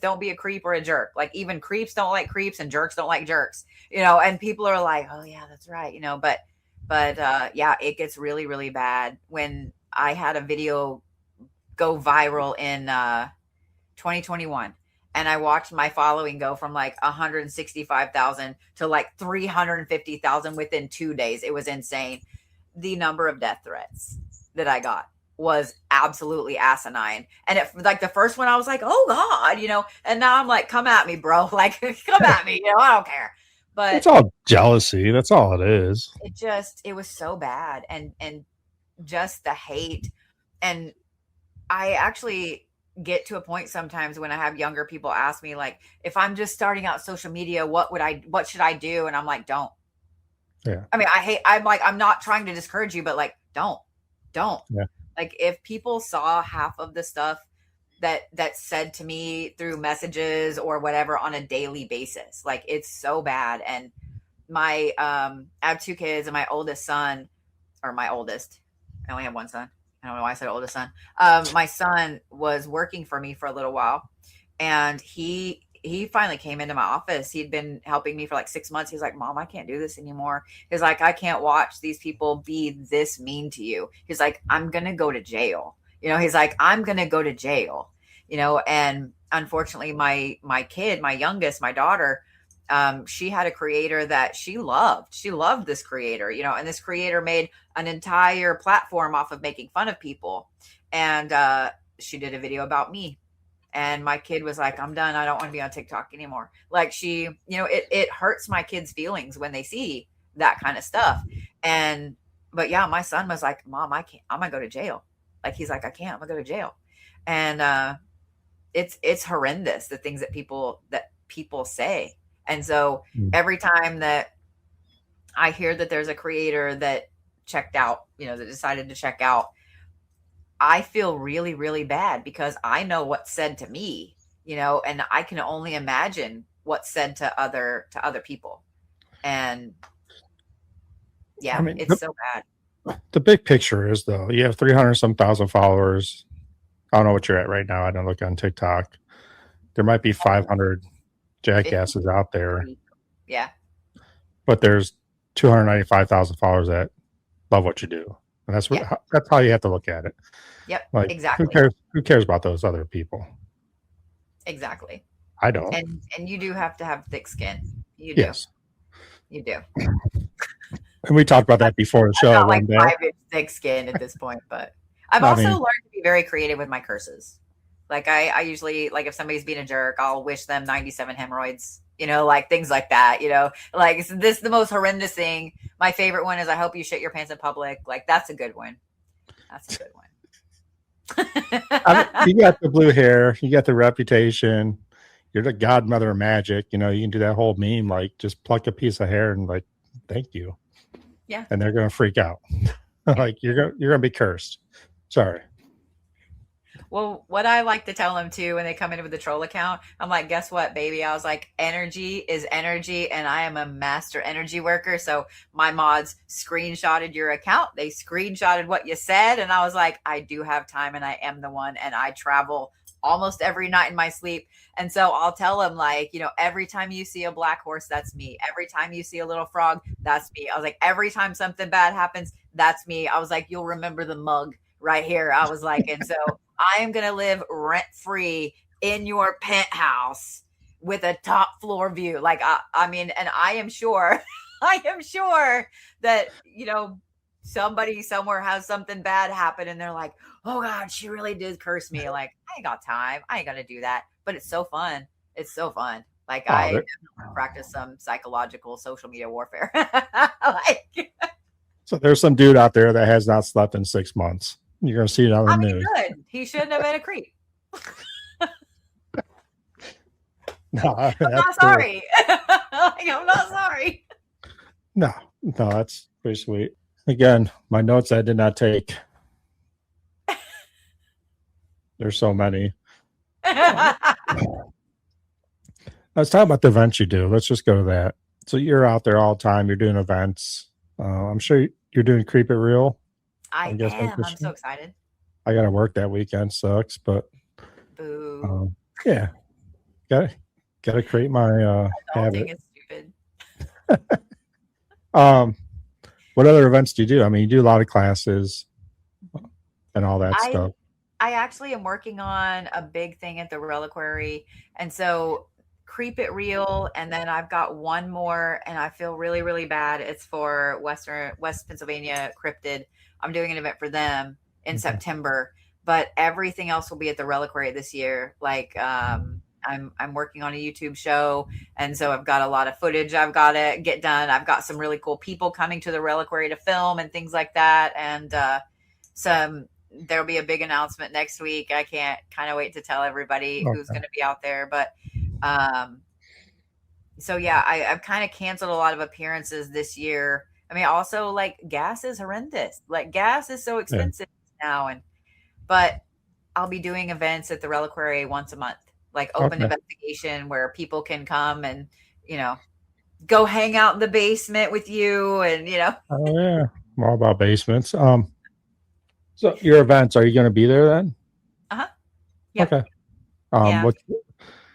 don't be a creep or a jerk. Like even creeps don't like creeps and jerks don't like jerks, you know, and people are like, oh yeah, that's right, you know, but yeah, it gets really, really bad. When I had a video go viral in 2021, and I watched my following go from like 165,000 to like 350,000 within 2 days. It was insane. The number of death threats that I got was absolutely asinine. And it, like the first one, I was like, oh God, you know, and now I'm like, come at me, bro. Like, come at me, you know, I don't care. But It's all jealousy. That's all it is. it was so bad. And just the hate. And I actually get to a point sometimes when I have younger people ask me, like, if I'm just starting out social media, what should I do? And I'm like, don't. Yeah. I mean, I'm like, I'm not trying to discourage you, but like, don't. Yeah. Like, if people saw half of the stuff that's said to me through messages or whatever on a daily basis, like, it's so bad. And I have two kids, and my oldest son, or my oldest, I only have one son. I don't know why I said oldest son. My son was working for me for a little while, and he finally came into my office. He'd been helping me for like 6 months. He's like, Mom, I can't do this anymore. He's like, I can't watch these people be this mean to you. He's like, I'm gonna go to jail. You know, he's like, I'm gonna go to jail. You know, and unfortunately, my kid, my youngest, my daughter, she had a creator that she loved. She loved this creator, you know, and this creator made an entire platform off of making fun of people. And she did a video about me. And my kid was like, I'm done. I don't want to be on TikTok anymore. Like she, you know, it hurts my kids' feelings when they see that kind of stuff. And, but yeah, my son was like, Mom, I can't, I'm going to go to jail. Like, he's like, I can't, I'm going to go to jail. And it's horrendous, the things that people say. And so every time that I hear that there's a creator that checked out, you know, that decided to check out, I feel really, really bad because I know what's said to me, you know, and I can only imagine what's said to other people. And yeah, I mean, it's so bad. the big picture is though, you have 300 some thousand followers. I don't know what you're at right now. I don't look on TikTok. There might be 500 jackasses out there. Yeah. But there's 295,000 followers that love what you do. And that's how you have to look at it. Yep. Like, Exactly. Who cares about those other people? Exactly. I don't. And you do have to have thick skin. You do. Yes. You do. And we talked about that before the show. Not like 5-inch thick skin at this point, but I've also learned to be very creative with my curses. Like I usually, like if somebody's being a jerk, I'll wish them 97 hemorrhoids, you know, like things like that, you know, like this is the most horrendous thing. My favorite one is I hope you shit your pants in public. Like that's a good one. That's a good one. You got the blue hair, you got the reputation, you're the godmother of magic, you know, you can do that whole meme, like just pluck a piece of hair and like, thank you. Yeah. And they're going to freak out. Like you're going to be cursed. Sorry. Well, what I like to tell them too when they come in with the troll account, I'm like, guess what, baby? I was like, energy is energy, and I am a master energy worker. So my mods screenshotted your account. They screenshotted what you said, and I was like, I do have time, and I am the one, and I travel almost every night in my sleep. And so I'll tell them, like, you know, every time you see a black horse, that's me. Every time you see a little frog, that's me. I was like, every time something bad happens, that's me. I was like, you'll remember the mug right here. I was like, and so I am going to live rent free in your penthouse with a top floor view. Like, I mean, and I am sure that, you know, somebody somewhere has something bad happen and they're like, oh God, she really did curse me. Like, I ain't got time. I ain't going to do that. But it's so fun. It's so fun. Like, I definitely practice some psychological social media warfare. Like, so there's some dude out there that has not slept in 6 months. You're going to see it on the news. Good. He shouldn't have been a creep. No, I'm not sorry. Like, I'm not sorry. No, that's pretty sweet. Again, my notes I did not take. There's so many. Let's talk about the events you do. Let's just go to that. So you're out there all the time. You're doing events. I'm sure you're doing Creep It Real. I am. I'm so excited. I got to work that weekend. Sucks, but boo. Yeah. Got to create my Adulting habit. is stupid. Um, what other events do you do? I mean, you do a lot of classes and all that I stuff. I actually am working on a big thing at the reliquary, and so Creep It Real, and then I've got one more, and I feel really, really bad. It's for West Pennsylvania Cryptid. I'm doing an event for them in Okay. September, but everything else will be at the reliquary this year. Like I'm working on a YouTube show, and so I've got a lot of footage I've got to get done. I've got some really cool people coming to the reliquary to film and things like that, and some there'll be a big announcement next week. I can't kind of wait to tell everybody who's Okay. going to be out there. But um, so yeah, I've kind of canceled a lot of appearances this year. I mean, also like gas is horrendous. Like gas is so Yeah. expensive now, and but I'll be doing events at the Reliquary once a month, like open Okay. investigation where people can come and you know go hang out in the basement with you, and Oh yeah. I'm all about basements. So your events, are you going to be there then? uh-huh, yep, Okay. yeah. What?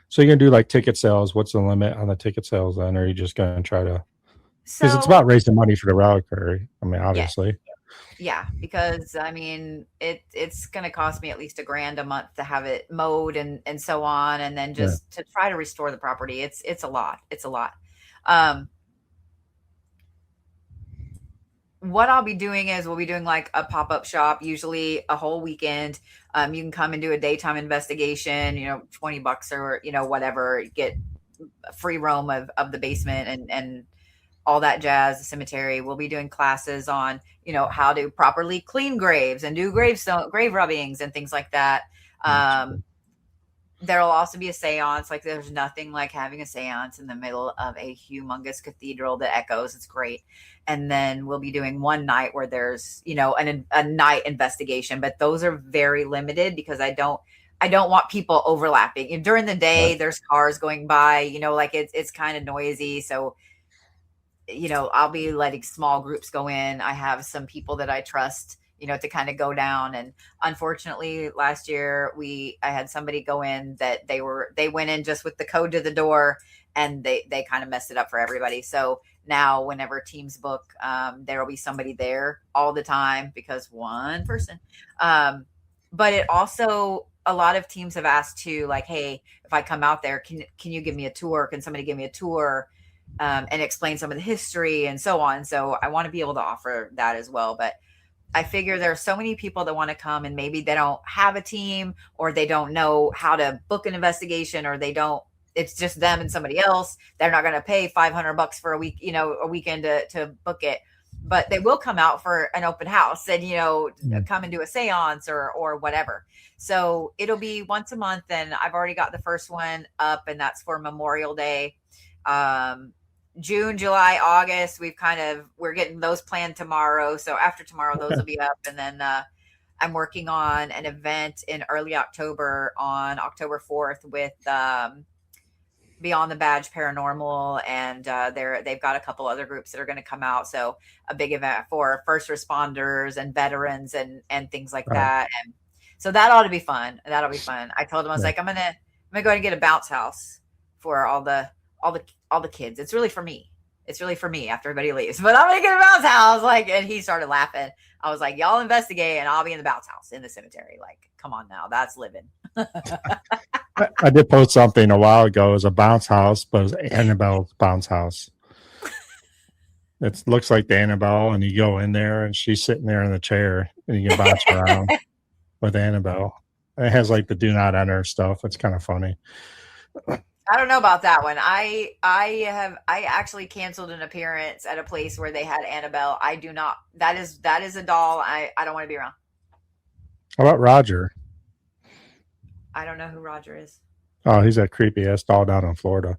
So you're going to do like ticket sales? What's the limit on the ticket sales then? Or are you just going to try to? Because it's So about raising money for the reliquary. I mean, yeah, obviously. yeah, because I mean, it's going to cost me at least $1,000 a month to have it mowed and so on, and then Yeah. just to try to restore the property. It's a lot. It's a lot. Um, what I'll be doing is we'll be doing like a pop up shop, usually a whole weekend. You can come and do a daytime investigation. $20 or whatever. Get a free roam of the basement and all that jazz, the cemetery. We'll be doing classes on, how to properly clean graves and do grave rubbings and things like that. That's Um, cool. there'll also be a seance. Like there's nothing like having a seance in the middle of a humongous cathedral that echoes. It's great. And then we'll be doing one night where there's, a night investigation, but those are very limited because I don't want people overlapping. And during the Right. day, there's cars going by, like it's kind of noisy. So I'll be letting small groups go in. I have some people that I trust, to kind of go down. And unfortunately, last year I had somebody go in that they went in just with the code to the door, and they kind of messed it up for everybody. So now, whenever teams book, there will be somebody there all the time because one person. Um, but it also a lot of teams have asked to like, hey, if I come out there, can you give me a tour? Can somebody give me a tour? And explain some of the history and so on. So I want to be able to offer that as well. But I figure there are so many people that want to come and maybe they don't have a team or they don't know how to book an investigation or it's just them and somebody else. They're not going to pay $500 for a week, a weekend to book it. But they will come out for an open house and, Mm. come and do a seance or whatever. So it'll be once a month. And I've already got the first one up, and that's for Memorial Day. Um, June, July, August, we're getting those planned tomorrow. So after tomorrow, those will be up. And then I'm working on an event in early October on October 4th with Beyond the Badge Paranormal, and they've got a couple other groups that are going to come out. So a big event for first responders and veterans and things like Right. that. And so that ought to be fun. That'll be fun. I told him I was Yeah. like, I'm gonna go ahead and get a bounce house for all the kids. It's really for me. It's really for me after everybody leaves. But I'm gonna get a bounce house. Like, and he started laughing. I was like, y'all investigate and I'll be in the bounce house in the cemetery. Like, come on now. That's living. I did post something a while ago. It was a bounce house, but it was Annabelle's bounce house. It looks like the Annabelle, and you go in there, and she's sitting there in the chair, and you can bounce around with Annabelle. It has like the do not enter stuff. It's kind of funny. I don't know about that one. I actually canceled an appearance at a place where they had Annabelle. I do not. That is a doll. I don't want to be around. How about Roger? I don't know who Roger is. Oh, he's that creepy ass doll down in Florida.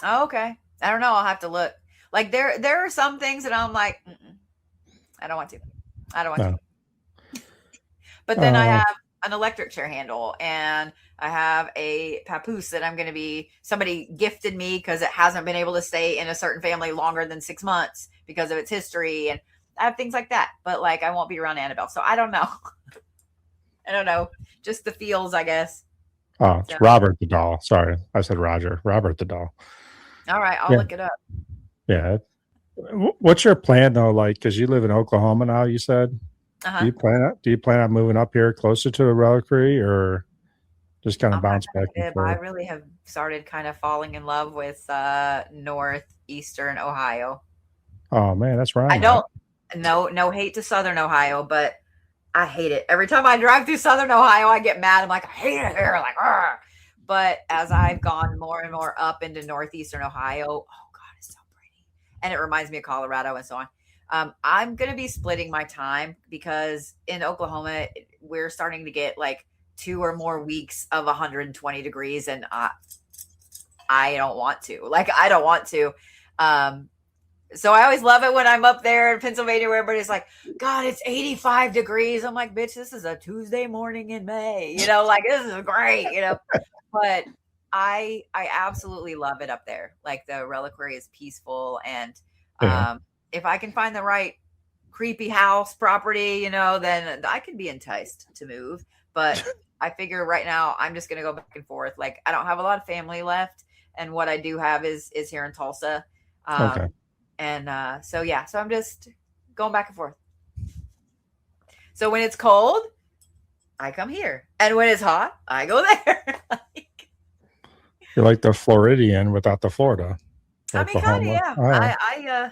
Oh, okay. I don't know. I'll have to look. Like there are some things that I'm like, I don't want to. I don't want to. No. But then I have an electric chair handle, and I have a papoose that somebody gifted me because it hasn't been able to stay in a certain family longer than 6 months because of its history. And I have things like that. But like, I won't be around Annabelle. So I don't know. I don't know. Just the feels, I guess. Oh, So, it's Robert the doll. Sorry, I said Roger. Robert the doll. all right, I'll Yeah, look it up. yeah. What's your plan though? Like, because you live in Oklahoma now, you said. Uh-huh. Do you plan on moving up here closer to the reliquary, or just kind of I'm not bounce back and negative. I forth? really have started kind of falling in love with northeastern Ohio. Oh man, that's where I I'm at. don't no hate to southern Ohio, but I hate it. Every time I drive through southern Ohio, I get mad. I'm like, I hate it here. Like, "Argh." But as I've gone more and more up into northeastern Ohio, oh God, it's so pretty. And it reminds me of Colorado and so on. I'm going to be splitting my time because in Oklahoma, we're starting to get like 2 or more weeks of 120 degrees. And I don't want to. Like, I don't want to. Um, so I always love it when I'm up there in Pennsylvania where everybody's like, God, it's 85 degrees. I'm like, bitch, this is a Tuesday morning in May. Like this is great. But I absolutely love it up there. Like the reliquary is peaceful and Yeah. if I can find the right creepy house property, then I can be enticed to move. But I figure right now I'm just gonna go back and forth. Like I don't have a lot of family left, and what I do have is here in Tulsa. Okay. Um, and so yeah, so I'm just going back and forth. So when it's cold, I come here, and when it's hot, I go there. You're like the Floridian without the Florida, I mean, kind of, Oklahoma. yeah. Oh, yeah. I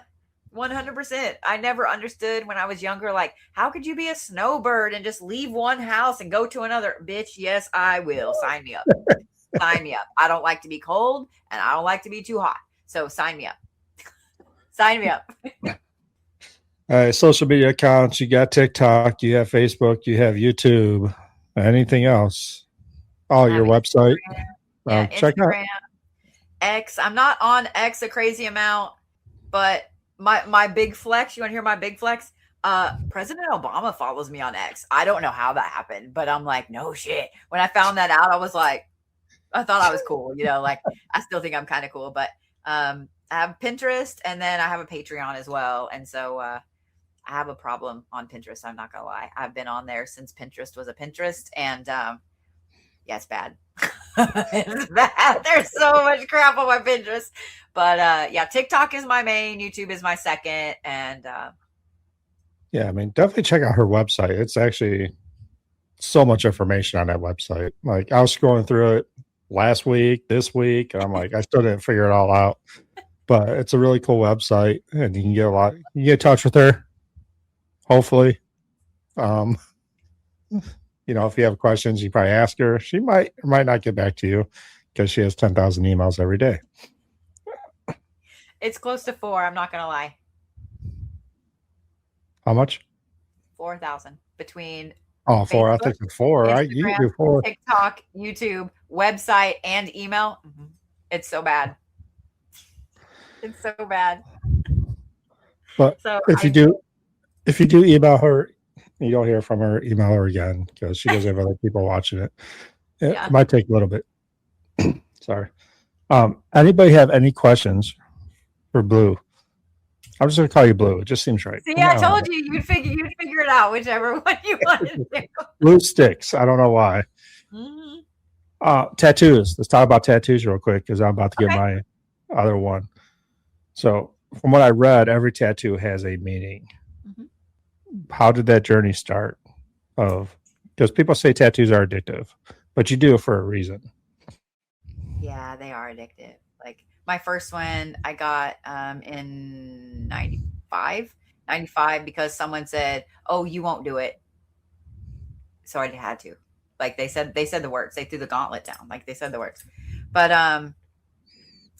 100%. I never understood when I was younger, like, how could you be a snowbird and just leave one house and go to another? Bitch, yes, I will. Sign me up. Sign me up. I don't like to be cold and I don't like to be too hot. So sign me up. Sign me up. All right, social media accounts. You got TikTok, you have Facebook, you have YouTube. Anything else? Oh, I have your website. Instagram. Yeah, Check out. Instagram, X. I'm not on X a crazy amount, but my big flex. You want to hear my big flex? President Obama follows me on X. I don't know how that happened, but I'm like, no shit. When I found that out, I was like, I thought I was cool. Like I still think I'm kind of cool, but I have Pinterest and then I have a Patreon as well, and so I have a problem on Pinterest. I'm not gonna lie. I've been on there since Pinterest was a Pinterest, and yeah, it's bad. It's bad. There's so much crap on my Pinterest. But yeah, TikTok is my main, YouTube is my second, and Yeah, I mean, definitely check out her website. It's actually so much information on that website. Like I was scrolling through it last week, this week, and I'm like, I still didn't figure it all out. But it's a really cool website, and you can get a lot. You can get in touch with her. Hopefully, um, if you have questions, you probably ask her. She might or might not get back to you because she has 10,000 emails every day. it's close to 4. I'm not gonna lie. How much? 4,000 between Oh, four. I Facebook, think it's four. Right? You can Instagram, do four. TikTok, YouTube, website, and email. It's so bad. It's so bad. But So if you I do, if you do email her, you don't hear from her. Email her again because she doesn't have other people watching it. It yeah. might take a little bit. Sorry. Anybody have any questions for Blue? I'm just gonna call you Blue. It just seems right. See, I No, told you you'd figure it out, whichever one you wanted to do. Blue sticks. I don't know why. Mhm. Tattoos. Let's talk about tattoos real quick because I'm about to get Okay. my other one. So, from what I read, every tattoo has a meaning. Mhm. How did that journey start? Of because people say tattoos are addictive, but you do it for a reason. Yeah, they are addictive. Like my first one I got in 95 because someone said, "Oh, you won't do it." So I had to. Like they said the words. They threw the gauntlet down. Like they said the words. But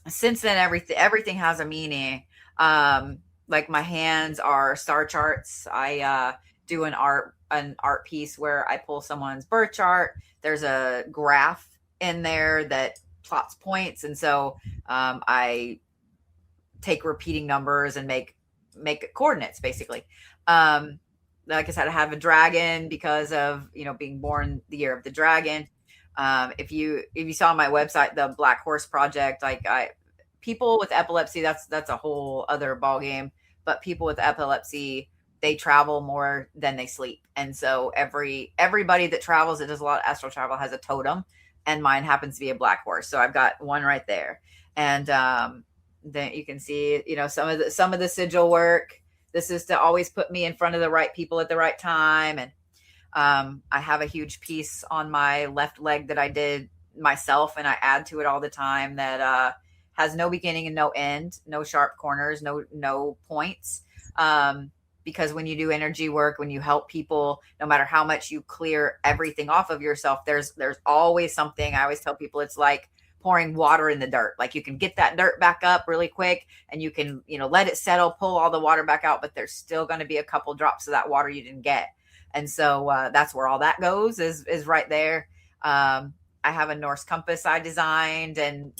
since then everything has a meaning. Like my hands are star charts. I do an art piece where I pull someone's birth chart. There's a graph in there that plots points, and so I take repeating numbers and make coordinates basically. Like I said, I have a dragon because of being born the year of the dragon. If you saw my website, the Black Horse Project, like I people with epilepsy, that's a whole other ball game. But people with epilepsy, they travel more than they sleep, and so everybody that travels that does a lot of astral travel has a totem and mine happens to be a black horse. So I've got one right there. And then you can see, some of the sigil work. This is to always put me in front of the right people at the right time. And I have a huge piece on my left leg that I did myself, and I add to it all the time, that has no beginning and no end, no sharp corners, no points. Because when you do energy work, when you help people, no matter how much you clear everything off of yourself, there's always something. I always tell people it's like pouring water in the dirt. Like, you can get that dirt back up really quick, and you can, let it settle, pull all the water back out, but there's still going to be a couple drops of that water you didn't get. And so that's where all that goes, is right there. I have a Norse compass I designed and,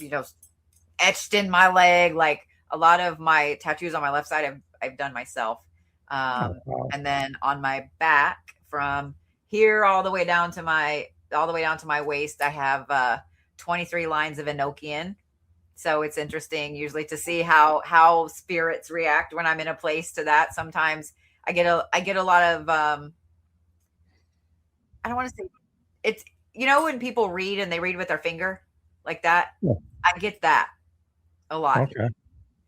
etched in my leg. Like, a lot of my tattoos on my left side I've done myself. Wow. And then on my back, from here all the way down to my waist, I have 23 lines of Enochian. So it's interesting usually to see how spirits react when I'm in a place to that. Sometimes I get a lot of I don't want to say it's, when people read and they read with their finger like that. Yeah. I get that a lot. Okay.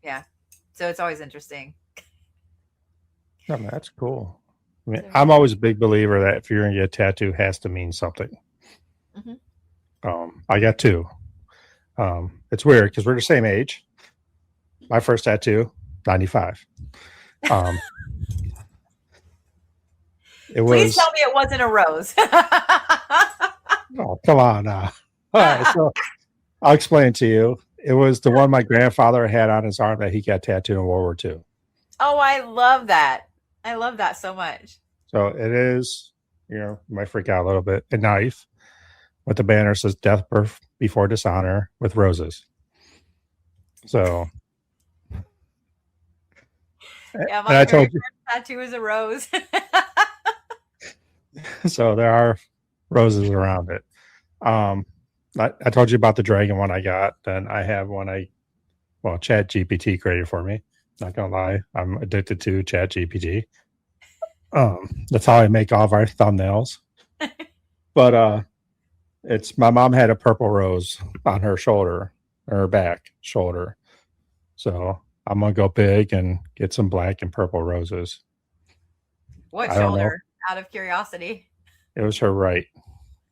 Yeah. So it's always interesting. Yeah, man, that's cool. I mean, I'm always a big believer that if you're going to get a tattoo, it has to mean something. Mm-hmm. I got two. It's weird because we're the same age. My first tattoo, 95. Please tell me it wasn't a rose. Oh, come on now. All right, so I'll explain it to you. It was the one my grandfather had on his arm that he got tattooed in World War II. Oh, I love that. I love that so much. So it is, you might freak out a little bit, a knife with the banner says death, birth before dishonor with roses. So. Yeah, my very first tattoo is a rose. So there are roses around it. I told you about the dragon one I got. Then I have one Chat GPT created for me. Not gonna lie, I'm addicted to Chat GPT. That's how I make all of our thumbnails. But it's my mom had a purple rose on her shoulder, or her back shoulder. So I'm gonna go big and get some black and purple roses. What shoulder? Out of curiosity. It was her right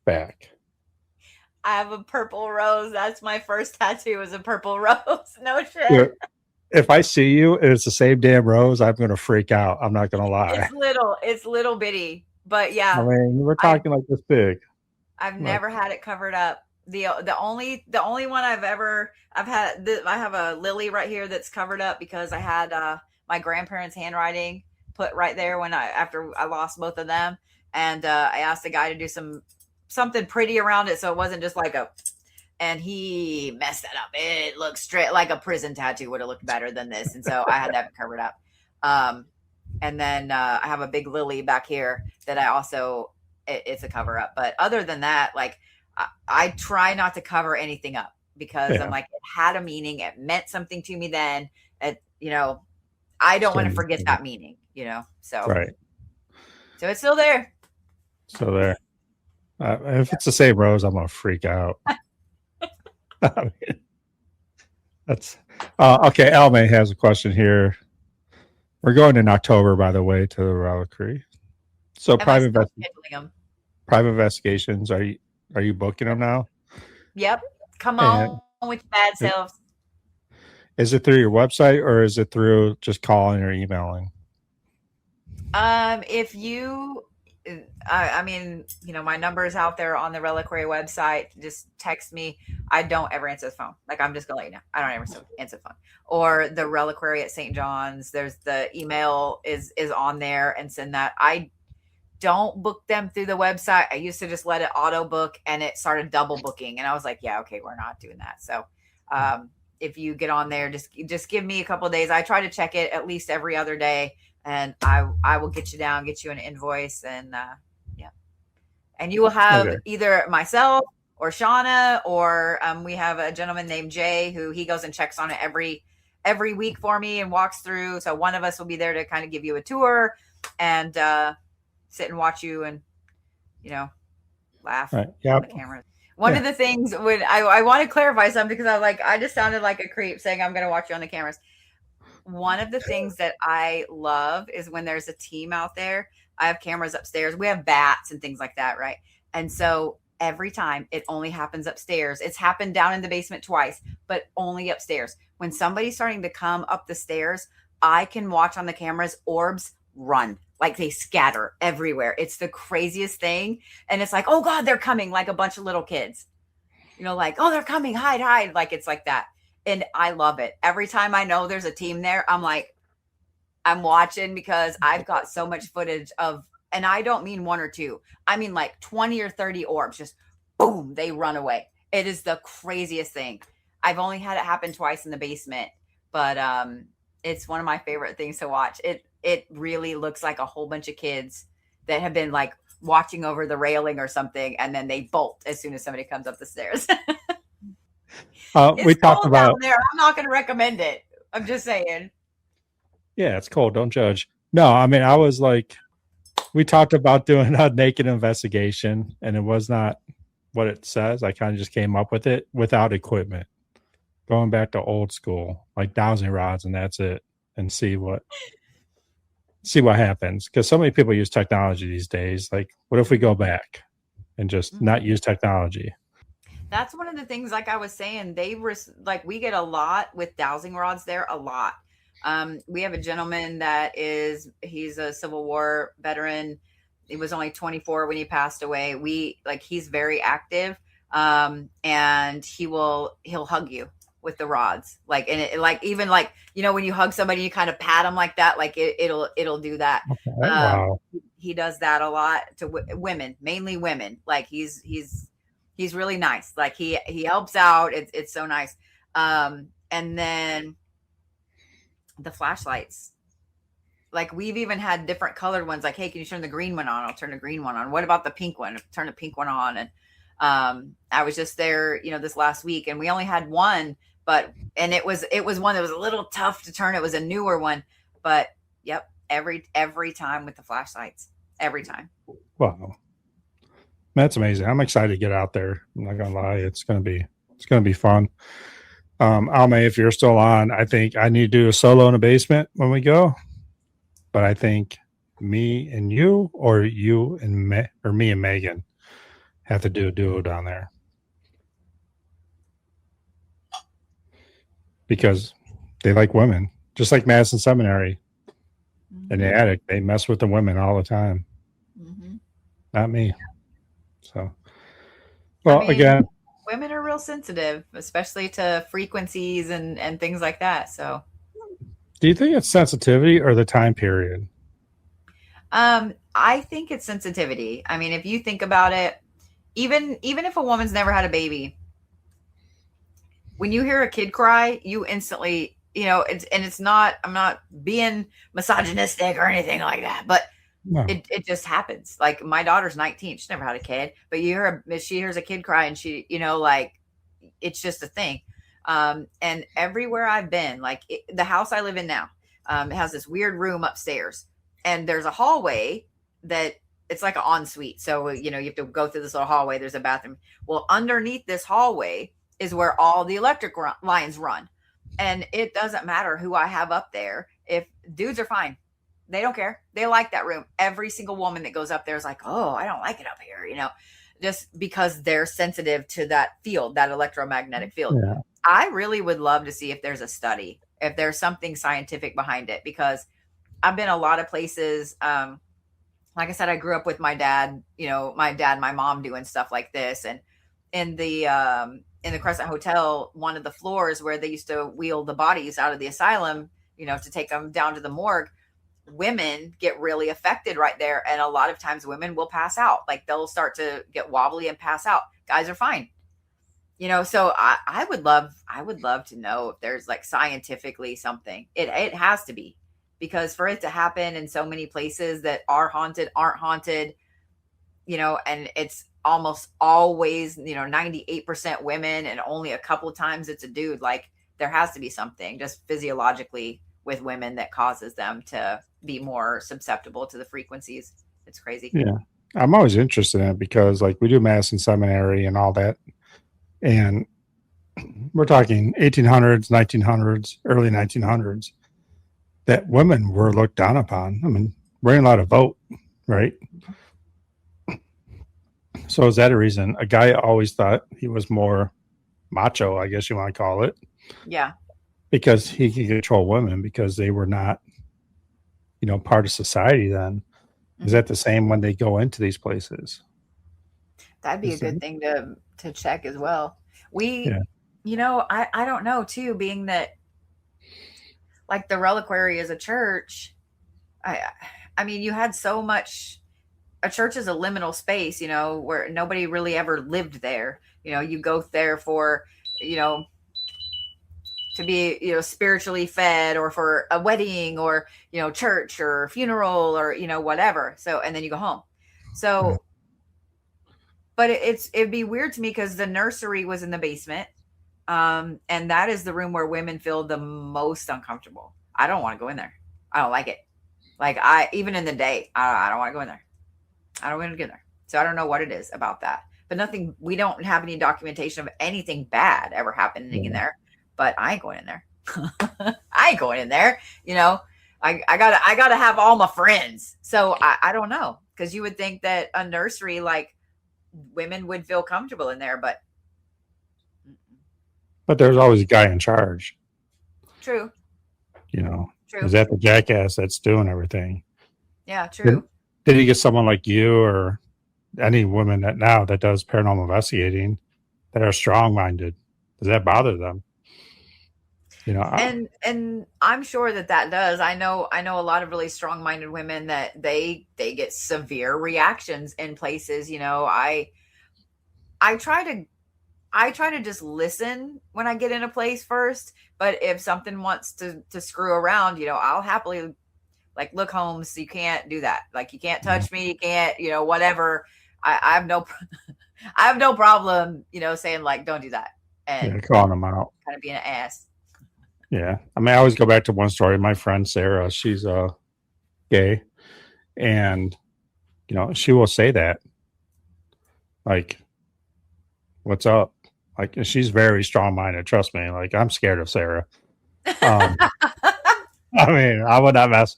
back. I have a purple rose. That's my first tattoo, is a purple rose. No shit. Yeah. If I see you and it's the same damn rose, I'm going to freak out. I'm not going to lie. It's little bitty, but yeah. I mean, we're talking like this big. I've never had it covered up. The only one I have a lily right here that's covered up because I had my grandparents' handwriting put right there after I lost both of them, and I asked the guy to do something pretty around it so it wasn't just like and he messed that up. It looks straight like a prison tattoo would have looked better than this, and so I had that covered up. And then I have a big lily back here that I also it's a cover up. But other than that, like I try not to cover anything up because I'm like, it had a meaning. It meant something to me then. I don't want to forget that meaning, so. Right. So it's still there. So there. If it's the same rose, I'm going to freak out. I mean, that's okay. Elme has a question here. We're going in October, by the way, to the reliquary. So private investigations. Are you booking them now? Yep. Come on with your bad selves. Is it through your website or is it through just calling or emailing? If you, I mean, my number is out there on the reliquary website. Just text me. I don't ever answer the phone. Like, I'm just gonna let you know. I don't ever answer the phone. Or the reliquary at St. John's. There's the email is on there, and send that. I don't book them through the website. I used to just let it auto book, and it started double booking, and I was like, yeah, okay, we're not doing that. So, if you get on there, just give me a couple of days. I try to check it at least every other day, and I will get you an invoice, and and you will have either myself or Shauna, or we have a gentleman named Jay who he goes and checks on it every week for me and walks through. So one of us will be there to kind of give you a tour and sit and watch you and laugh on the camera. One Yeah. of the things when I want to clarify something because I just sounded like a creep saying I'm going to watch you on the cameras. One of the things that I love is when there's a team out there. I have cameras upstairs. We have bats and things like that, right? And so every time it only happens upstairs. It's happened down in the basement twice, but only upstairs. When somebody's starting to come up the stairs, I can watch on the cameras orbs run. Like they scatter everywhere. It's the craziest thing. And it's like, oh God, they're coming like a bunch of little kids. Like, oh, they're coming, hide, hide. Like it's like that. And I love it. Every time I know there's a team there, I'm like, I'm watching because I've got so much footage of, and I don't mean one or two, I mean like 20 or 30 orbs, just boom, they run away. It is the craziest thing. I've only had it happen twice in the basement, but it's one of my favorite things to watch. It really looks like a whole bunch of kids that have been like watching over the railing or something, and then they bolt as soon as somebody comes up the stairs. We It's talked cold down about, there. I'm not going to recommend it. I'm just saying. yeah, it's cold. Don't judge. No, I mean, I was like, we talked about doing a naked investigation, and it was not what it says. I kind of just came up with it without equipment, going back to old school, like dowsing rods, and that's it, and see what happens. Because so many people use technology these days. Like, what if we go back and just not Mhm. use technology? That's one of the things, like I was saying, like we get a lot with dowsing rods there, a lot. We have a gentleman he's a Civil War veteran. He was only 24 when he passed away. He's very active. And he'll hug you with the rods. Like, and like, even like, when you hug somebody, you kind of pat them like that. Like it'll do that. Okay, Um, wow. he does that a lot to women, mainly women. Like he's really nice. Like he helps out. It's so nice. And then the flashlights. Like we've even had different colored ones. Like, hey, can you turn the green one on? I'll turn the green one on. What about the pink one? Turn the pink one on. And I was just there, this last week, and we only had one, and it was one that was a little tough to turn. It was a newer one, but yep, every time with the flashlights, every time. Wow. That's amazing. I'm excited to get out there. I'm not gonna lie, it's gonna be fun. Alme, if you're still on, I think I need to do a solo in the basement when we go. But I think me and you, or you and or me and Megan, have to do a duo down there because they like women, just like Madison Seminary in the Mm-hmm. attic. They mess with the women all the time. Mm-hmm. Not me. So, I well, mean, again, women are real sensitive, especially to frequencies and things like that. So, do you think it's sensitivity or the time period? I think it's sensitivity. I mean, if you think about it, even if a woman's never had a baby, when you hear a kid cry, you instantly, it's not, I'm not being misogynistic or anything like that, but No. it just happens. Like my daughter's 19, she's never had a kid, but she hears a kid cry and she, like it's just a thing. And everywhere I've been, like the house I live in now, it has this weird room upstairs, and there's a hallway that it's like an ensuite. So you have to go through this little hallway. There's a bathroom. Well, underneath this hallway is where all the electric lines run, and it doesn't matter who I have up there. If dudes are fine, they don't care. They like that room. Every single woman that goes up there is like, oh, I don't like it up here, just because they're sensitive to that field, that electromagnetic field. Yeah. I really would love to see if there's a study, if there's something scientific behind it, because I've been a lot of places. Like I said, I grew up with my dad, my mom doing stuff like this. And in the Crescent Hotel, one of the floors where they used to wheel the bodies out of the asylum, to take them down to the morgue, women get really affected right there. And a lot of times women will pass out. Like they'll start to get wobbly and pass out. Guys are fine. So I would love to know if there's like scientifically something. It has to be, because for it to happen in so many places that are haunted, aren't haunted, and it's almost always, 98% women, and only a couple of times it's a dude. Like there has to be something just physiologically with women that causes them to be more susceptible to the frequencies. It's crazy. Yeah. I'm always interested in it because like we do Madison Seminary and all that, and we're talking 1800s, 1900s, early 1900s, that women were looked down upon. I mean, we're not allowed to vote, right? So is that a reason? A guy always thought he was more macho, I guess you want to call it, Yeah. because he could control women because they were not, part of society then. Is Hmm. that the same when they go into these places? That'd be a Is good that, thing to check as well. We, yeah. I don't know too, being that like the reliquary is a church. I I mean, you had so much. A church is a liminal space, where nobody really ever lived there. You go there for, you know, to be, spiritually fed, or for a wedding, or, church or funeral, or, whatever. So, and then you go home. Yeah. So, but it'd be weird to me because the nursery was in the basement. And that is the room where women feel the most uncomfortable. I don't want to go in there. I don't like it. Like, even in the day, I don't want to go in there. I don't want to get there. So I don't know what it is about that. But nothing, we don't have any documentation of anything bad ever happening in Yeah. there. But I ain't going in there. I ain't going in there. You know, I gotta have all my friends. So I don't know. Because you would think that a nursery, like, women would feel comfortable in there, but But there's always a guy in charge, true, you know. Is true. that the jackass that's doing everything? Yeah, Did, true. did you get someone like you or any woman that now that does paranormal investigating that are strong minded? Does that bother them? You know, And I'm sure that that does. I know a lot of really strong-minded women that they get severe reactions in places. I try to I try to just listen when I get in a place first. But if something wants to screw around, I'll happily, like, look, Holmes, you can't do that. Like, you can't yeah, touch me. You can't, whatever. I have no I have no problem, saying, like, don't do that, yeah, and calling them out. kind of being an ass. Yeah. I mean, I always go back to one story. My friend Sarah, she's gay, and she will say that, like, "What's up?" Like, she's very strong minded. Trust me. Like, I'm scared of Sarah. Um, I mean, I would not mess,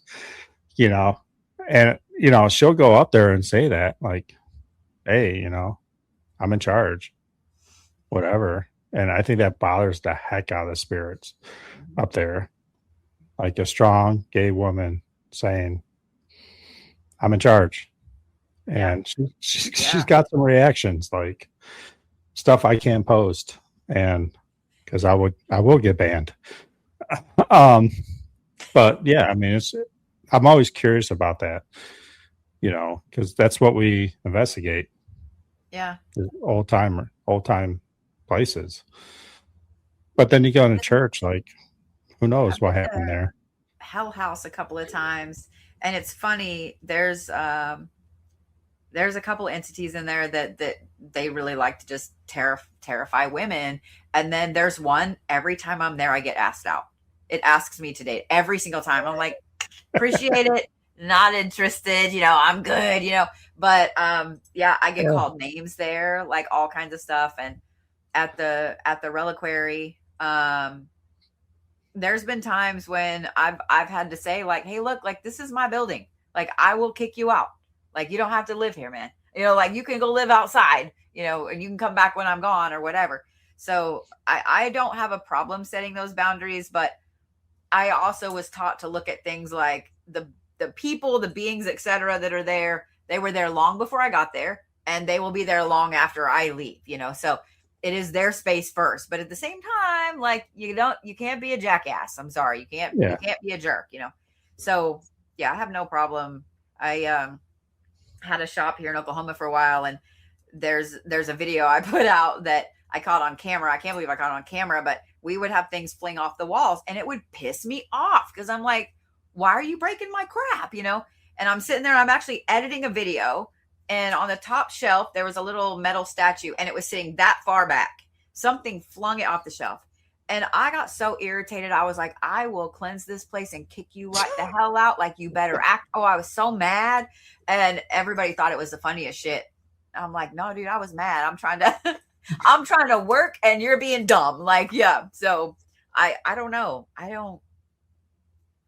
you know, and she'll go up there and say that, like, "Hey, I'm in charge, whatever." And I think that bothers the heck out of the spirits Mhm. up there. Like a strong gay woman saying, "I'm in charge," Yeah, and she's yeah. got some reactions, like stuff I can't post, and because I will get banned. Um, but yeah, I mean, I'm always curious about that, because that's what we investigate, Yeah. old time places. But then you go into church, like who knows I've what been to happened there? Hell House a couple of times, and it's funny. There's a couple entities in there that they really like to just terrify women, and then there's one. Every time I'm there, I get asked out. It asks me to date every single time. I'm like, appreciate it, not interested. I'm good. But yeah, I get Oh, called names there, like all kinds of stuff, and at the reliquary. There's been times when I've had to say, like, hey, look, like, this is my building. Like, I will kick you out. Like, you don't have to live here, man. Like, you can go live outside, and you can come back when I'm gone or whatever. So I don't have a problem setting those boundaries, but I also was taught to look at things like the people, the beings, etc., that are there. They were there long before I got there, and they will be there long after I leave. So it is their space first. But at the same time, like, you can't be a jackass. I'm sorry, you yeah. can't be a jerk. So yeah, I have no problem. I had a shop here in Oklahoma for a while, and there's a video I put out that I caught on camera. I can't believe I caught it on camera, but we would have things fling off the walls, and it would piss me off because I'm like, why are you breaking my crap? And I'm sitting there, I'm actually editing a video, and on the top shelf there was a little metal statue, and it was sitting that far back. Something flung it off the shelf, And I got so irritated. I was like, I will cleanse this place and kick you right the hell out. Like, you better act. Oh, I was so mad. And everybody thought it was the funniest shit. I'm like, no, dude, I was mad. I'm trying to, I'm trying to work and you're being dumb. Like, yeah. So I don't know. I don't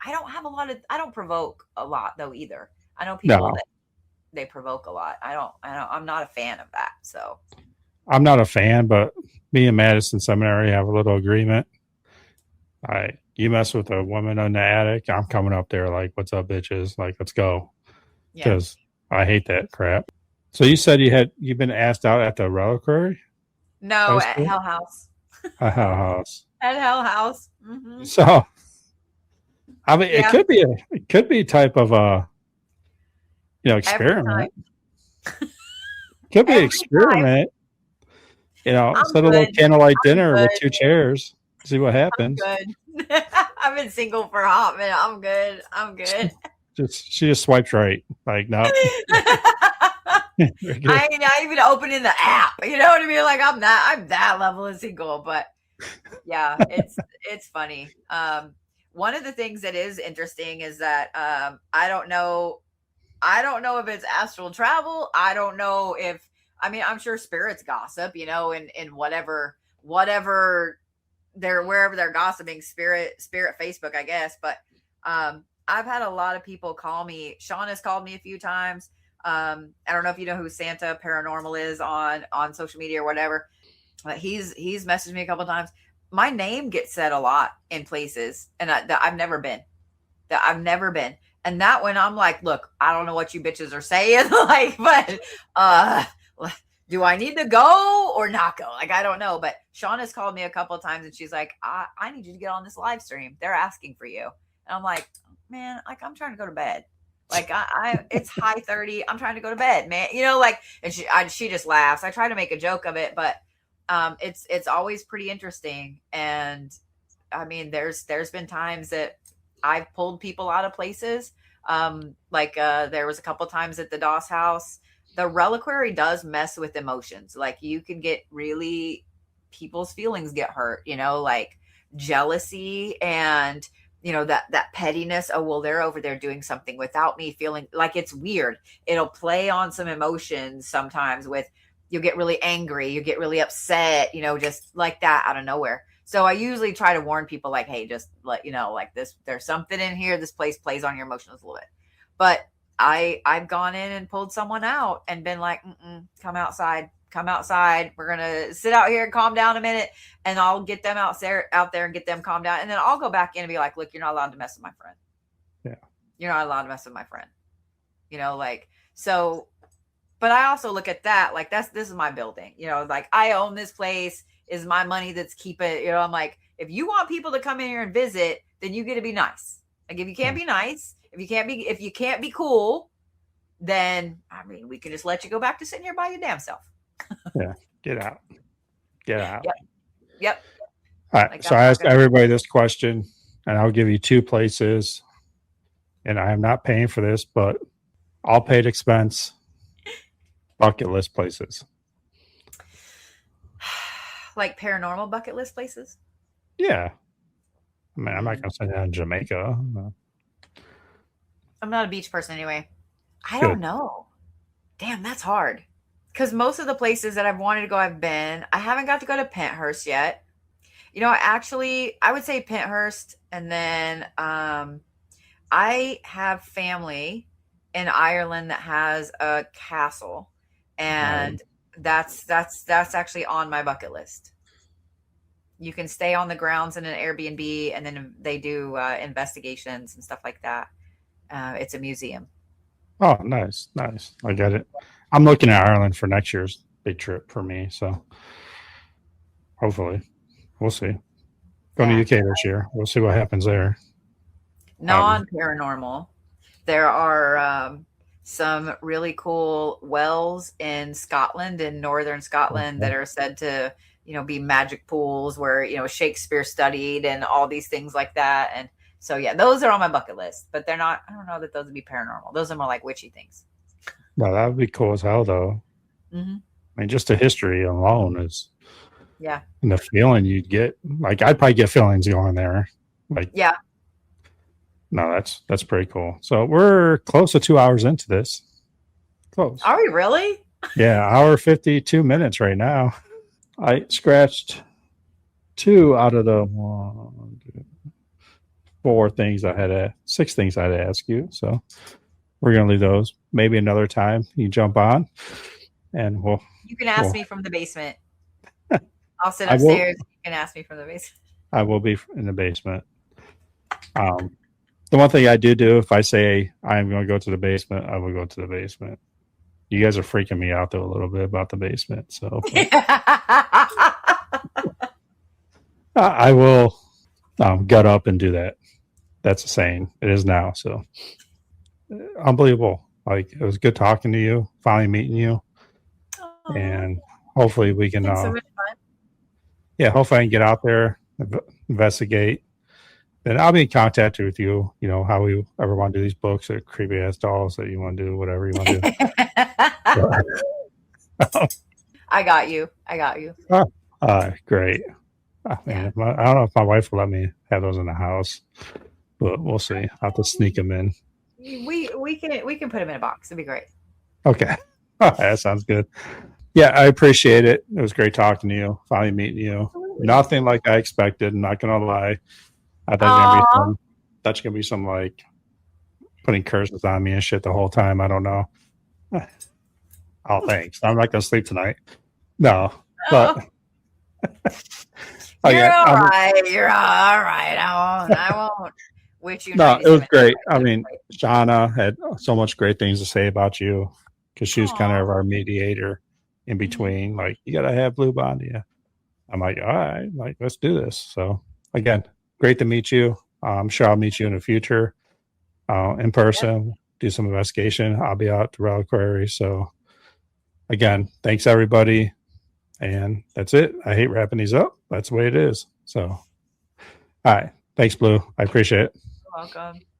have a lot of, I don't provoke a lot though either. I know people No, that they provoke a lot. I'm not a fan of that. So, I'm not a fan, but me and Madison Seminary have a little agreement. You mess with a woman in the attic, I'm coming up there like, "What's up, bitches? Like, let's go," yeah. because I hate that crap. So you said you've been asked out at the reliquary high No, at school, Hell House. a house. At Hell House. Hmm. So I mean, Yeah. it could be type of a Every time. experiment. Could be Every time. experiment. I'm Set a little good. candlelight I'm dinner with good. 2 chairs. See what I'm happens. good. I've been single for a hot minute. I'm good. I'm good. She just swipes right. Like, no, I ain't not even opening the app. You know what I mean? Like, I'm that level of single, but yeah, it's funny. One of the things that is interesting is that I don't know if it's astral travel. I don't know if, I mean, I'm sure spirits gossip, in whatever they're, wherever they're gossiping, spirit Facebook, I guess. But I've had a lot of people call me. Sean has called me a few times. I don't know if you know who Santa Paranormal is on social media or whatever. But he's messaged me a couple times. My name gets said a lot in places, and that I've never been. That I've never been. And that one, I'm like, look, I don't know what you bitches are saying, like, but uh, do I need to go or not go? Like, I don't know. But Sean has called me a couple of times, and she's like, I need you to get on this live stream. They're asking for you, and I'm like, man, like, I'm trying to go to bed. Like, it's high 30. I'm trying to go to bed, man. Like, and she just laughs. I try to make a joke of it, but it's always pretty interesting. And I mean, there's been times that I've pulled people out of places. There was a couple times at the Doss house. The reliquary does mess with emotions. Like, you can get really, people's feelings get hurt, like jealousy and that pettiness. Oh, well, they're over there doing something without me feeling like. It's weird. It'll play on some emotions sometimes. You'll get really angry, you get really upset, just like that out of nowhere. So I usually try to warn people, like, hey, just let you know, like, this, there's something in here. This place plays on your emotions a little bit. But I've gone in and pulled someone out and been like, come outside. Come outside. We're gonna sit out here and calm down a minute, and I'll get them out there and get them calmed down, and then I'll go back in and be like, look, you're not allowed to mess with my friend. yeah, You're not allowed to mess with my friend. Like, so. But I also look at that like, this is my building. Like, I own this place. Is my money that's keeping. I'm like, if you want people to come in here and visit, then you get to be nice. Like, if you can't be nice, if you can't be cool, then I mean, we can just let you go back to sitting here by your damn self. yeah. Get out. Get out. Yep. Yep. All right. Like, So I'm I not asked gonna. everybody this question, and I'll give you 2 places. And I am not paying for this, but all paid expense bucket list places. Like, paranormal bucket list places. Yeah. I mean, I'm not going to send you to Jamaica. No. I'm not a beach person anyway. I don't Good. know. Damn, that's hard. Because most of the places that I've wanted to go, I've been. I haven't got to go to Penthurst yet. I would say Penthurst, and then I have family in Ireland that has a castle, and that's actually on my bucket list. You can stay on the grounds in an Airbnb, and then they do investigations and stuff like that. It's a museum. Oh, nice. Nice. I get it. I'm looking at Ireland for next year's big trip for me. So hopefully we'll see. Going to Yeah. UK this year. We'll see what happens there. Non-paranormal. There are some really cool wells in Scotland, in northern Scotland, that are said to, be magic pools where, Shakespeare studied and all these things like that. And so, yeah, those are on my bucket list, but they're not, I don't know that those would be paranormal. Those are more like witchy things. No, that would be cool as hell, though. Mm-hmm. I mean, just the history alone is Yeah. And the feeling you'd get, like I'd probably get feelings going there. Like, Yeah. no, that's pretty cool. So we're close to 2 hours into this. Close. Are we really? Yeah, hour 52 minutes right now. I scratched two out of the one, two, four things I had to, six things I had to ask you. So we're gonna leave those. Maybe another time you jump on, and You can ask we'll me from the basement. I'll sit I will upstairs. You can ask me from the basement. I will be in the basement. Um, the one thing I do if I say I'm going to go to the basement, I will go to the basement. You guys are freaking me out though a little bit about the basement, so but I will gut up and do that. That's a saying. It is now. So unbelievable. Like it was good talking to you, finally meeting you, Aw, and hopefully we it's can. been so much fun. Yeah, hopefully I can get out there, investigate. Then I'll be in contact with you. You know how we ever want to do these books or creepy ass dolls that you want to do, whatever you want to do. I got you. I got you. Great. Yeah. Man, I don't know if my wife will let me have those in the house, but we'll see. I'll have to sneak them in. We can put him in a box. It'd be great. Okay. That sounds good. Yeah, I appreciate it. It was great talking to you. Finally meeting you. Absolutely. Nothing like I expected. I'm not gonna lie. I thought Aw. that's gonna be some like putting curses on me and shit the whole time. I don't know. Oh, thanks. I'm not gonna sleep tonight. No, but Oh, oh you're yeah, all right. You're all right. I won't wish you no, it was 97 great. I times. mean, Shauna had so much great things to say about you because she was kind Aw. of our mediator in Mhm. between. Like, you gotta have Blue Bond. Yeah, I'm like, all right, like let's do this. So again, great to meet you. I'm sure I'll meet you in the future in Yep. person. Do some investigation. I'll be out to Reliquary. So again, thanks everybody. And that's it. I hate wrapping these up. That's the way it is. So, all right. Thanks, Blue. I appreciate it. You're welcome.